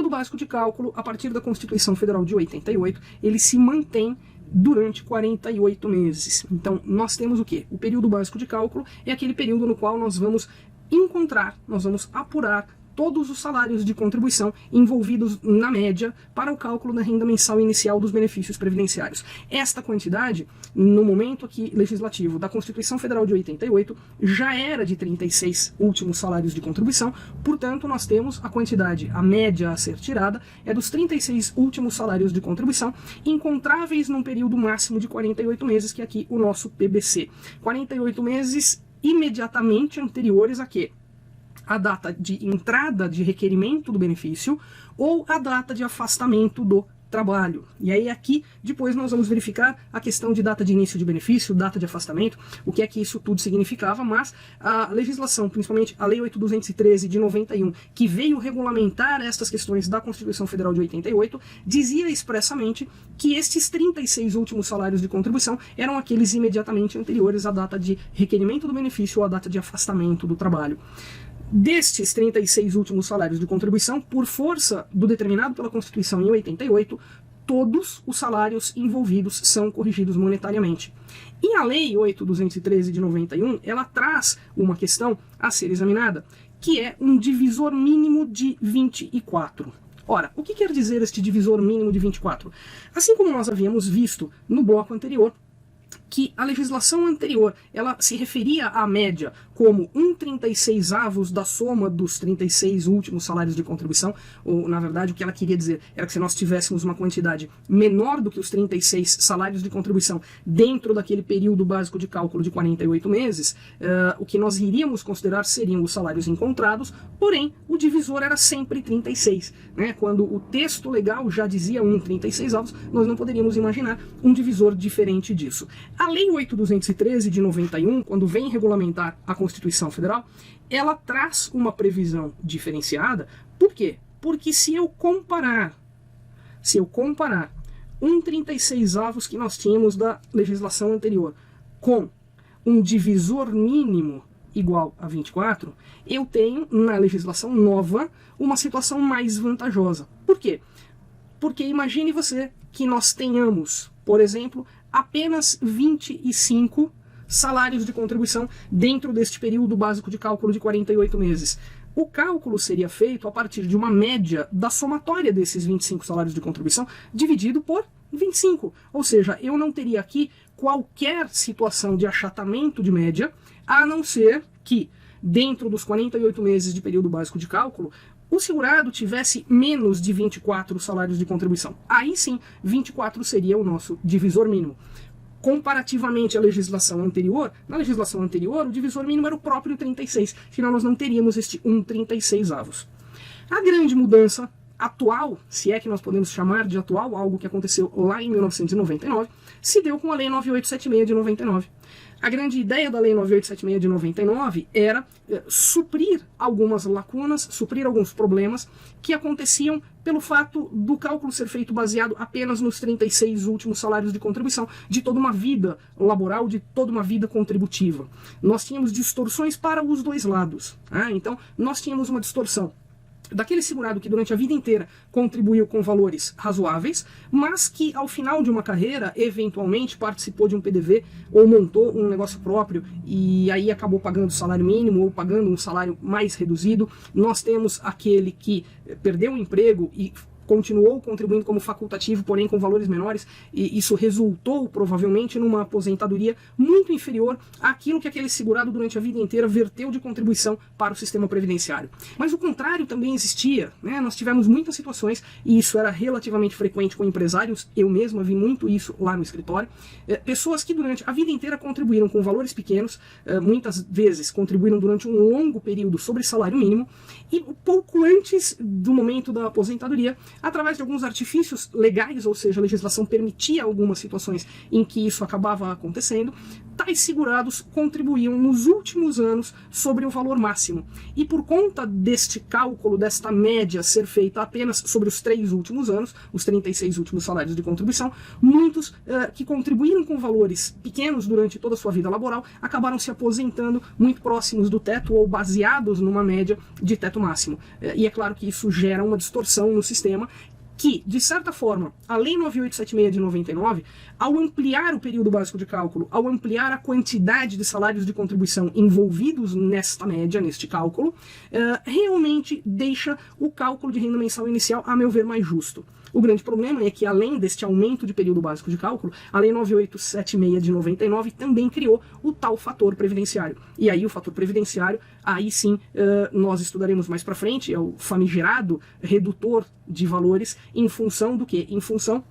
período básico de cálculo, a partir da Constituição Federal de 88, ele se mantém durante 48 meses. Então, nós temos o quê? O período básico de cálculo é aquele período no qual nós vamos encontrar, nós vamos apurar todos os salários de contribuição envolvidos na média para o cálculo da renda mensal inicial dos benefícios previdenciários. Esta quantidade, no momento aqui legislativo da Constituição Federal de 88, já era de 36 últimos salários de contribuição, portanto nós temos a quantidade, a média a ser tirada é dos 36 últimos salários de contribuição, encontráveis num período máximo de 48 meses, que é aqui o nosso PBC. 48 meses imediatamente anteriores a quê? A data de entrada de requerimento do benefício ou a data de afastamento do trabalho. E aí aqui depois nós vamos verificar a questão de data de início de benefício, data de afastamento, o que é que isso tudo significava, mas a legislação, principalmente a Lei 8.213 de 91, que veio regulamentar estas questões da Constituição Federal de 88, dizia expressamente que estes 36 últimos salários de contribuição eram aqueles imediatamente anteriores à data de requerimento do benefício ou à data de afastamento do trabalho. Destes 36 últimos salários de contribuição, por força do determinado pela Constituição em 88, todos os salários envolvidos são corrigidos monetariamente. E a Lei 8.213 de 91, ela traz uma questão a ser examinada, que é um divisor mínimo de 24. Ora, o que quer dizer este divisor mínimo de 24? Assim como nós havíamos visto no bloco anterior, que a legislação anterior ela se referia à média como 1/36 da soma dos 36 últimos salários de contribuição, ou na verdade o que ela queria dizer era que se nós tivéssemos uma quantidade menor do que os 36 salários de contribuição dentro daquele período básico de cálculo de 48 meses, o que nós iríamos considerar seriam os salários encontrados, porém o divisor era sempre 36. Né? Quando o texto legal já dizia 1/36, nós não poderíamos imaginar um divisor diferente disso. A Lei 8.213 de 91, quando vem regulamentar a Constituição Federal, ela traz uma previsão diferenciada. Por quê? Porque se eu comparar 1/36 que nós tínhamos da legislação anterior com um divisor mínimo igual a 24, eu tenho na legislação nova uma situação mais vantajosa. Por quê? Porque imagine você que nós tenhamos, por exemplo, apenas 25 salários de contribuição dentro deste período básico de cálculo de 48 meses. O cálculo seria feito a partir de uma média da somatória desses 25 salários de contribuição dividido por 25. Ou seja, eu não teria aqui qualquer situação de achatamento de média, a não ser que, dentro dos 48 meses de período básico de cálculo, o segurado tivesse menos de 24 salários de contribuição. Aí sim, 24 seria o nosso divisor mínimo. Comparativamente à legislação anterior, na legislação anterior o divisor mínimo era o próprio 36, senão nós não teríamos este 1/36. A grande mudança atual, se é que nós podemos chamar de atual, algo que aconteceu lá em 1999, se deu com a Lei 9876 de 99. A grande ideia da Lei 9876 de 99 era suprir algumas lacunas, suprir alguns problemas que aconteciam pelo fato do cálculo ser feito baseado apenas nos 36 últimos salários de contribuição de toda uma vida laboral, de toda uma vida contributiva. Nós tínhamos distorções para os dois lados. Então, nós tínhamos uma distorção daquele segurado que durante a vida inteira contribuiu com valores razoáveis, mas que ao final de uma carreira, eventualmente participou de um PDV ou montou um negócio próprio e aí acabou pagando salário mínimo ou pagando um salário mais reduzido. Nós temos aquele que perdeu o emprego e continuou contribuindo como facultativo, porém com valores menores, e isso resultou provavelmente numa aposentadoria muito inferior àquilo que aquele segurado durante a vida inteira verteu de contribuição para o sistema previdenciário. Mas o contrário também existia, né? Nós tivemos muitas situações, e isso era relativamente frequente com empresários, eu mesma vi muito isso lá no escritório, pessoas que durante a vida inteira contribuíram com valores pequenos, muitas vezes contribuíram durante um longo período sobre salário mínimo, e pouco antes do momento da aposentadoria, através de alguns artifícios legais, ou seja, a legislação permitia algumas situações em que isso acabava acontecendo, tais segurados contribuíam nos últimos anos sobre o valor máximo. E por conta deste cálculo, desta média ser feita apenas sobre os 3 últimos anos, os 36 últimos salários de contribuição, muitos que contribuíram com valores pequenos durante toda a sua vida laboral acabaram se aposentando muito próximos do teto ou baseados numa média de teto máximo. E é claro que isso gera uma distorção no sistema que, de certa forma, a Lei 9876 de 99, ao ampliar o período básico de cálculo, ao ampliar a quantidade de salários de contribuição envolvidos nesta média, neste cálculo, realmente deixa o cálculo de renda mensal inicial, a meu ver, mais justo. O grande problema é que, além deste aumento de período básico de cálculo, a Lei 9876 de 99 também criou o tal fator previdenciário. E aí o fator previdenciário, aí sim, nós estudaremos mais para frente, é o famigerado redutor de valores em função do quê? Em função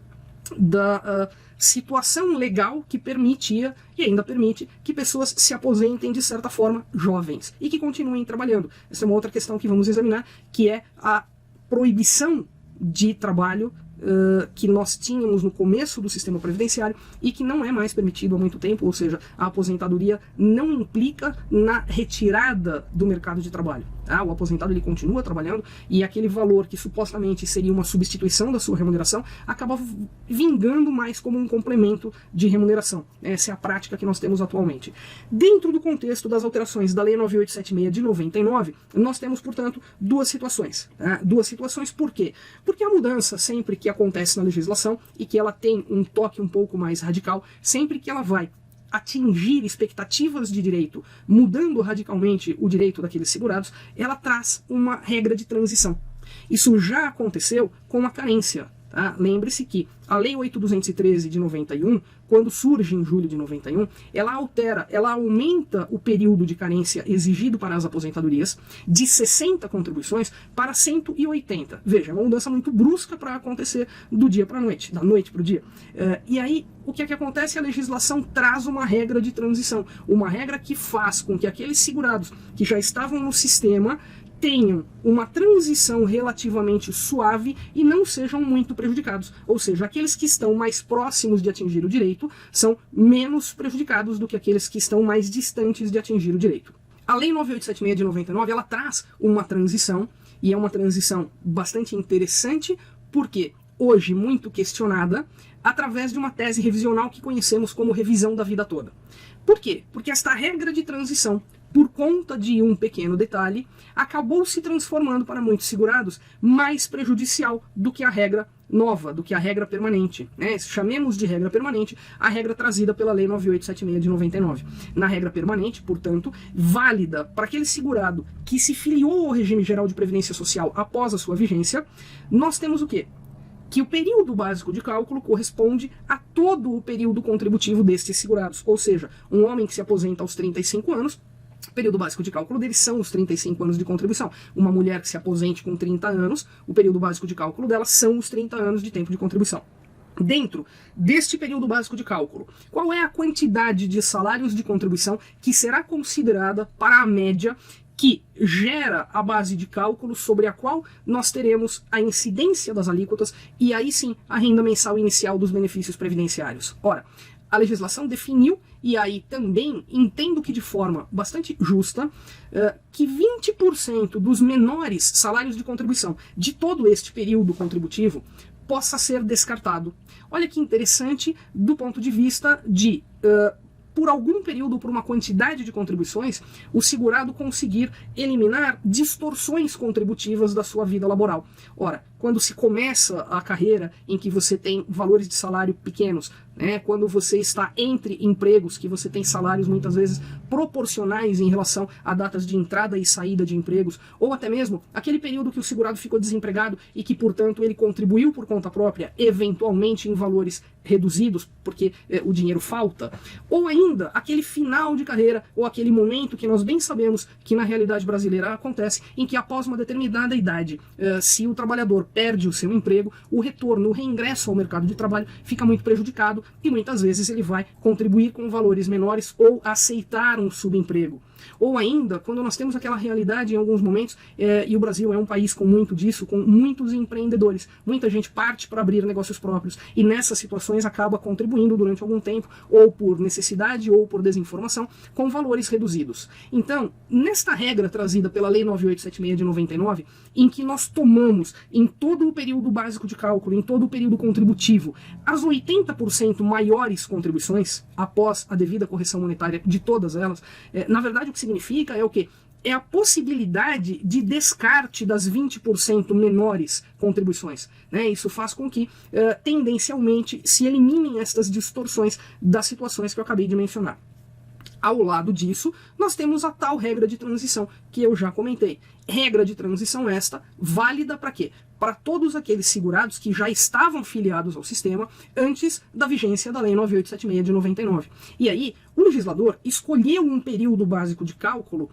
da situação legal que permitia, e ainda permite, que pessoas se aposentem de certa forma jovens e que continuem trabalhando. Essa é uma outra questão que vamos examinar, que é a proibição de trabalho que nós tínhamos no começo do sistema previdenciário e que não é mais permitido há muito tempo, ou seja, a aposentadoria não implica na retirada do mercado de trabalho. O aposentado ele continua trabalhando e aquele valor que supostamente seria uma substituição da sua remuneração acaba vingando mais como um complemento de remuneração. Essa é a prática que nós temos atualmente. Dentro do contexto das alterações da Lei 9876 de 99, nós temos, portanto, duas situações. Duas situações por quê? Porque a mudança, sempre que acontece na legislação e que ela tem um toque um pouco mais radical, sempre que ela vai atingir expectativas de direito, mudando radicalmente o direito daqueles segurados, ela traz uma regra de transição. Isso já aconteceu com a carência. Lembre-se que a Lei 8.213 de 91, quando surge em julho de 91, ela aumenta o período de carência exigido para as aposentadorias de 60 contribuições para 180. Veja, é uma mudança muito brusca para acontecer do dia para a noite, da noite para o dia. E aí, o que é que acontece? A legislação traz uma regra de transição, uma regra que faz com que aqueles segurados que já estavam no sistema tenham uma transição relativamente suave e não sejam muito prejudicados. Ou seja, aqueles que estão mais próximos de atingir o direito são menos prejudicados do que aqueles que estão mais distantes de atingir o direito. A Lei 9876 de 99, ela traz uma transição, e é uma transição bastante interessante, porque hoje muito questionada, através de uma tese revisional que conhecemos como revisão da vida toda. Por quê? Porque esta regra de transição, por conta de um pequeno detalhe, acabou se transformando para muitos segurados mais prejudicial do que a regra nova, do que a regra permanente. Chamemos de regra permanente a regra trazida pela Lei 9876 de 99. Na regra permanente, portanto, válida para aquele segurado que se filiou ao regime geral de previdência social após a sua vigência, nós temos o quê? Que o período básico de cálculo corresponde a todo o período contributivo destes segurados. Ou seja, um homem que se aposenta aos 35 anos, o período básico de cálculo dele são os 35 anos de contribuição. Uma mulher que se aposente com 30 anos, o período básico de cálculo dela são os 30 anos de tempo de contribuição. Dentro deste período básico de cálculo, qual é a quantidade de salários de contribuição que será considerada para a média que gera a base de cálculo sobre a qual nós teremos a incidência das alíquotas e aí sim a renda mensal inicial dos benefícios previdenciários? Ora, a legislação definiu, e aí também entendo que de forma bastante justa, que 20% dos menores salários de contribuição de todo este período contributivo possa ser descartado. Olha que interessante do ponto de vista de, por algum período, por uma quantidade de contribuições, o segurado conseguir eliminar distorções contributivas da sua vida laboral. Ora, quando se começa a carreira em que você tem valores de salário pequenos, quando você está entre empregos, que você tem salários muitas vezes proporcionais em relação a datas de entrada e saída de empregos, ou até mesmo aquele período que o segurado ficou desempregado e que, portanto, ele contribuiu por conta própria, eventualmente em valores reduzidos, porque o dinheiro falta, ou ainda aquele final de carreira, ou aquele momento que nós bem sabemos que na realidade brasileira acontece, em que após uma determinada idade, se o trabalhador perde o seu emprego, o retorno, o reingresso ao mercado de trabalho fica muito prejudicado e muitas vezes ele vai contribuir com valores menores ou aceitar um subemprego. Ou ainda, quando nós temos aquela realidade em alguns momentos, e o Brasil é um país com muito disso, com muitos empreendedores, muita gente parte para abrir negócios próprios, e nessas situações acaba contribuindo durante algum tempo, ou por necessidade, ou por desinformação, com valores reduzidos. Então, nesta regra trazida pela Lei 9876 de 99, em que nós tomamos, em todo o período básico de cálculo, em todo o período contributivo, as 80% maiores contribuições, após a devida correção monetária de todas elas, na verdade o que significa é o quê? É a possibilidade de descarte das 20% menores contribuições. Né? Isso faz com que, tendencialmente, se eliminem estas distorções das situações que eu acabei de mencionar. Ao lado disso, nós temos a tal regra de transição, que eu já comentei. Regra de transição esta, válida para quê? Para todos aqueles segurados que já estavam filiados ao sistema antes da vigência da Lei 9876 de 99. E aí, o legislador escolheu um período básico de cálculo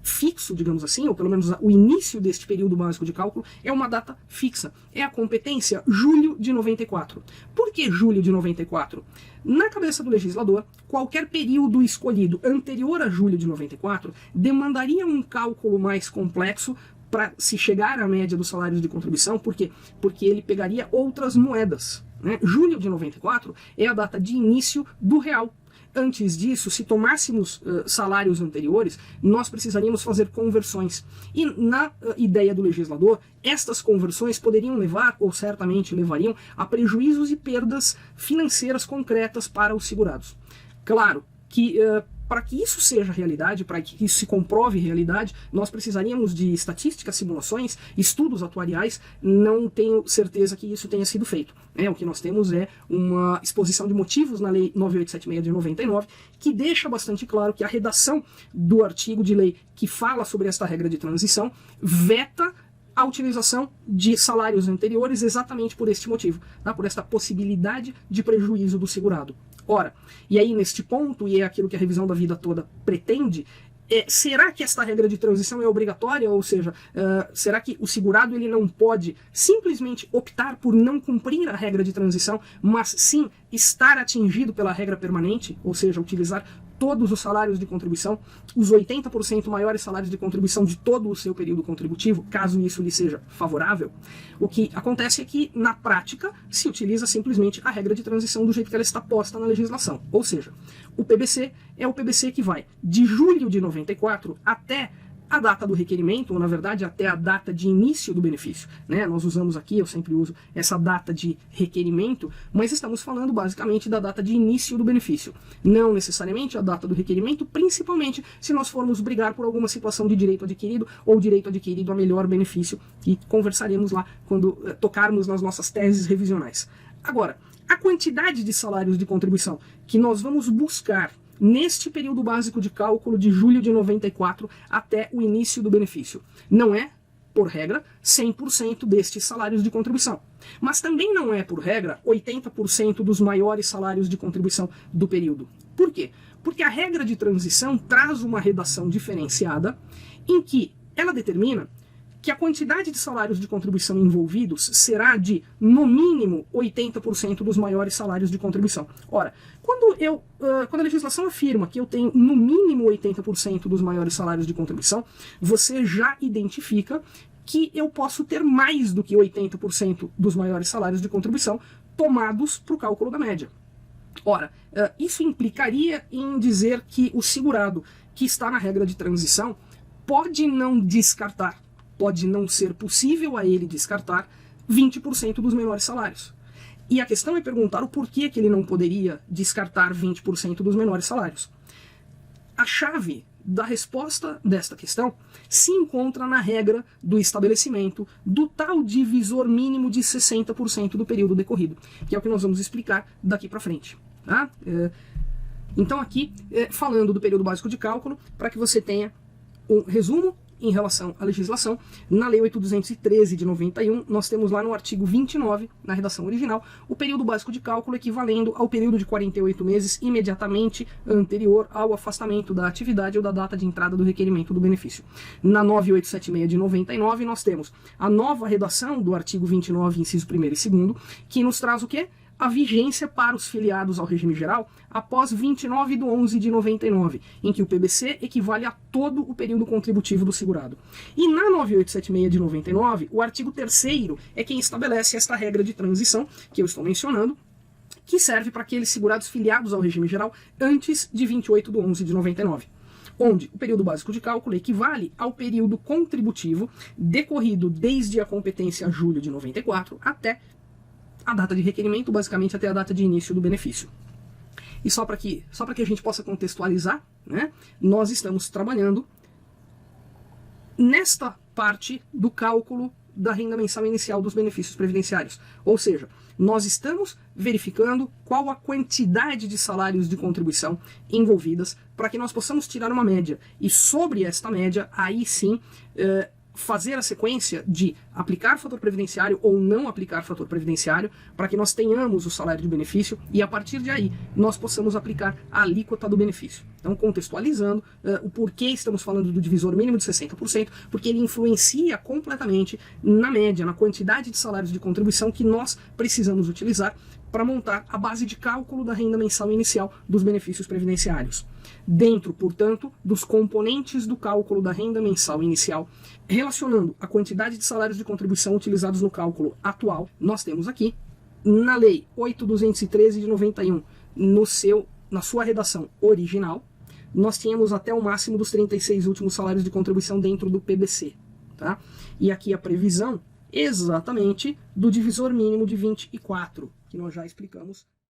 fixo, digamos assim, ou pelo menos o início deste período básico de cálculo é uma data fixa. É a competência julho de 94. Por que julho de 94? Na cabeça do legislador, qualquer período escolhido anterior a julho de 94 demandaria um cálculo mais complexo para se chegar à média dos salários de contribuição. Por quê? Porque ele pegaria outras moedas. Né? Julho de 94 é a data de início do real. Antes disso, se tomássemos salários anteriores, nós precisaríamos fazer conversões. E na ideia do legislador, estas conversões poderiam levar, ou certamente levariam, a prejuízos e perdas financeiras concretas para os segurados. Claro que para que isso seja realidade, para que isso se comprove realidade, nós precisaríamos de estatísticas, simulações, estudos atuariais. Não tenho certeza que isso tenha sido feito. O que nós temos é uma exposição de motivos na Lei 9876 de 99, que deixa bastante claro que a redação do artigo de lei que fala sobre esta regra de transição veta a utilização de salários anteriores exatamente por este motivo, tá? Por esta possibilidade de prejuízo do segurado. Ora, e aí neste ponto, e é aquilo que a revisão da vida toda pretende, será que esta regra de transição é obrigatória? Ou seja, será que o segurado ele não pode simplesmente optar por não cumprir a regra de transição, mas sim estar atingido pela regra permanente, ou seja, utilizar todos os salários de contribuição, os 80% maiores salários de contribuição de todo o seu período contributivo, caso isso lhe seja favorável? O que acontece é que, na prática, se utiliza simplesmente a regra de transição do jeito que ela está posta na legislação. Ou seja, o PBC é o PBC que vai de julho de 94 até a data do requerimento, ou na verdade até a data de início do benefício. Né? Nós usamos aqui, eu sempre uso essa data de requerimento, mas estamos falando basicamente da data de início do benefício. Não necessariamente a data do requerimento, principalmente se nós formos brigar por alguma situação de direito adquirido ou direito adquirido a melhor benefício, que conversaremos lá quando tocarmos nas nossas teses revisionais. Agora, a quantidade de salários de contribuição que nós vamos buscar neste período básico de cálculo de julho de 94 até o início do benefício não é, por regra, 100% destes salários de contribuição. Mas também não é, por regra, 80% dos maiores salários de contribuição do período. Por quê? Porque a regra de transição traz uma redação diferenciada em que ela determina que a quantidade de salários de contribuição envolvidos será de, no mínimo, 80% dos maiores salários de contribuição. Ora, quando a legislação afirma que eu tenho, no mínimo, 80% dos maiores salários de contribuição, você já identifica que eu posso ter mais do que 80% dos maiores salários de contribuição tomados para o cálculo da média. Ora, isso implicaria em dizer que o segurado que está na regra de transição pode não descartar, pode não ser possível a ele descartar 20% dos menores salários. E a questão é perguntar o porquê que ele não poderia descartar 20% dos menores salários. A chave da resposta desta questão se encontra na regra do estabelecimento do tal divisor mínimo de 60% do período decorrido, que é o que nós vamos explicar daqui para frente. Tá? Então aqui, falando do período básico de cálculo, para que você tenha um resumo em relação à legislação, na Lei 8.213 de 91, nós temos lá no artigo 29, na redação original, o período básico de cálculo equivalendo ao período de 48 meses imediatamente anterior ao afastamento da atividade ou da data de entrada do requerimento do benefício. Na 9876 de 99, nós temos a nova redação do artigo 29, inciso 1º e 2º, que nos traz o quê? a vigência para os filiados ao regime geral após 29/11/99, em que o PBC equivale a todo o período contributivo do segurado. E na 9876 de 99, o artigo 3º é quem estabelece esta regra de transição que eu estou mencionando, que serve para aqueles segurados filiados ao regime geral antes de 28/11/99. Onde o período básico de cálculo equivale ao período contributivo decorrido desde a competência julho de 94 até a data de requerimento, basicamente até a data de início do benefício. E só para que a gente possa contextualizar, né, nós estamos trabalhando nesta parte do cálculo da renda mensal inicial dos benefícios previdenciários. Ou seja, nós estamos verificando qual a quantidade de salários de contribuição envolvidas para que nós possamos tirar uma média. E sobre esta média, aí sim, fazer a sequência de aplicar fator previdenciário ou não aplicar fator previdenciário para que nós tenhamos o salário de benefício e a partir de aí nós possamos aplicar a alíquota do benefício. Então, contextualizando o porquê estamos falando do divisor mínimo de 60%, porque ele influencia completamente na média, na quantidade de salários de contribuição que nós precisamos utilizar para montar a base de cálculo da renda mensal inicial dos benefícios previdenciários. Dentro, portanto, dos componentes do cálculo da renda mensal inicial, relacionando a quantidade de salários de contribuição utilizados no cálculo atual, nós temos aqui, na Lei 8.213 de 91, na sua redação original, nós tínhamos até o máximo dos 36 últimos salários de contribuição dentro do PBC. Tá? E aqui a previsão exatamente do divisor mínimo de 24, que nós já explicamos